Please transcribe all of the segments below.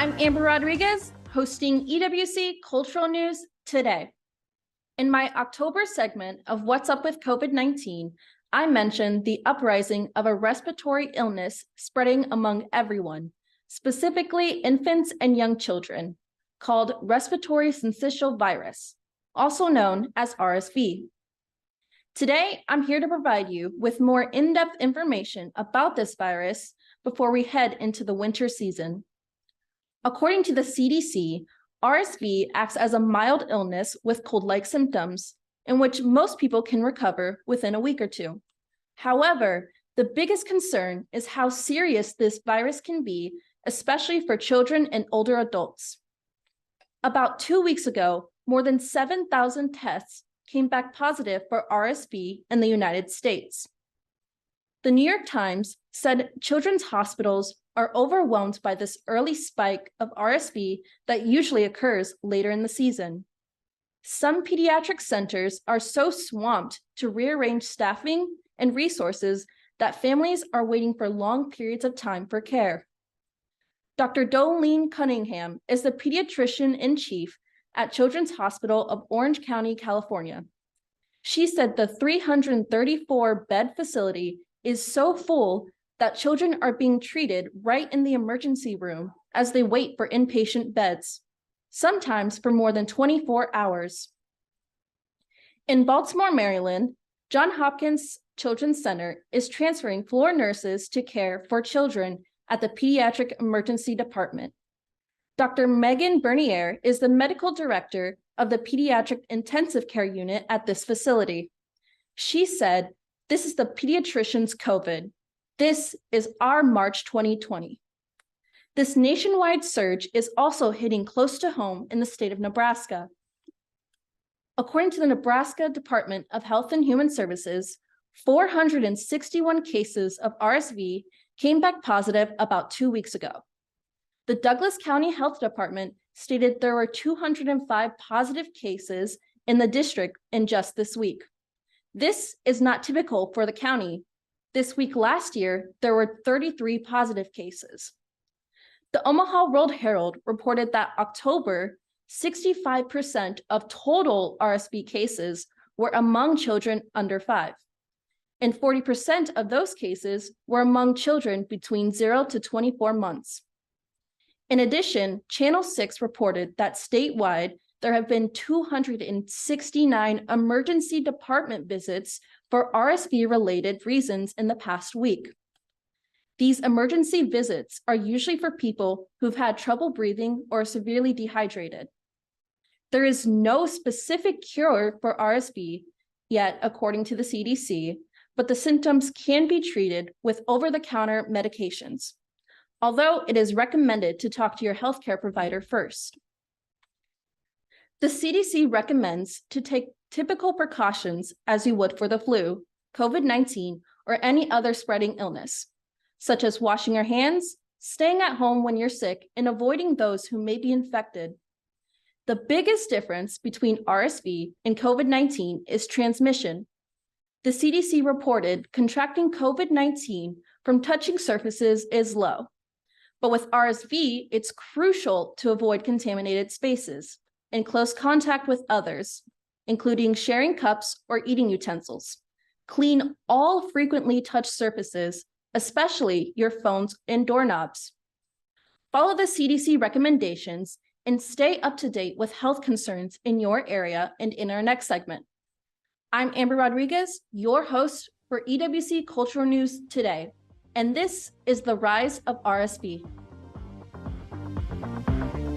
I'm Amber Rodriguez, hosting EWC Cultural News Today. In my October segment of What's Up with COVID-19, I mentioned the uprising of a respiratory illness spreading among everyone, specifically infants and young children, called respiratory syncytial virus, also known as RSV. Today, I'm here to provide you with more in-depth information about this virus before we head into the winter season. According to the CDC, RSV acts as a mild illness with cold-like symptoms, in which most people can recover within a week or two. However, the biggest concern is how serious this virus can be, especially for children and older adults. About 2 weeks ago, more than 7,000 tests came back positive for RSV in the United States. The New York Times said children's hospitals are overwhelmed by this early spike of RSV that usually occurs later in the season. Some pediatric centers are so swamped to rearrange staffing and resources that families are waiting for long periods of time for care. Dr. Dolene Cunningham is the pediatrician-in-chief at Children's Hospital of Orange County, California. She said the 334-bed facility is so full that children are being treated right in the emergency room as they wait for inpatient beds, sometimes for more than 24 hours. In Baltimore, Maryland, Johns Hopkins Children's Center is transferring floor nurses to care for children at the Pediatric Emergency Department. Dr. Megan Bernier is the medical director of the Pediatric Intensive Care Unit at this facility. She said, "This is the pediatrician's COVID. This is our March 2020. This nationwide surge is also hitting close to home in the state of Nebraska. According to the Nebraska Department of Health and Human Services, 461 cases of RSV came back positive about 2 weeks ago. The Douglas County Health Department stated there were 205 positive cases in the district in just this week. This is not typical for the county. This week last year, there were 33 positive cases. The Omaha World-Herald reported that October, 65% of total RSV cases were among children under 5, and 40% of those cases were among children between 0 to 24 months. In addition, Channel 6 reported that statewide, there have been 269 emergency department visits for RSV-related reasons in the past week. These emergency visits are usually for people who've had trouble breathing or are severely dehydrated. There is no specific cure for RSV yet, according to the CDC, but the symptoms can be treated with over-the-counter medications, although it is recommended to talk to your healthcare provider first. The CDC recommends to take typical precautions as you would for the flu, COVID-19, or any other spreading illness, such as washing your hands, staying at home when you're sick, and avoiding those who may be infected. The biggest difference between RSV and COVID-19 is transmission. The CDC reported contracting COVID-19 from touching surfaces is low, but with RSV, it's crucial to avoid contaminated spaces and close contact with others, including sharing cups or eating utensils. Clean all frequently touched surfaces, especially your phones and doorknobs. Follow the CDC recommendations and stay up to date with health concerns in your area and in our next segment. I'm Amber Rodriguez, your host for EWC Cultural News Today, and this is the rise of RSV.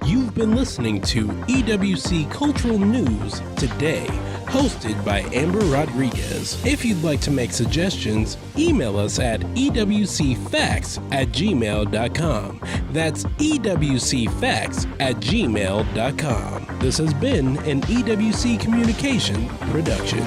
You've been listening to EWC Cultural News Today, hosted by Amber Rodriguez. If you'd like to make suggestions, email us at ewcfacts@gmail.com. That's ewcfacts@gmail.com. This has been an EWC Communication production.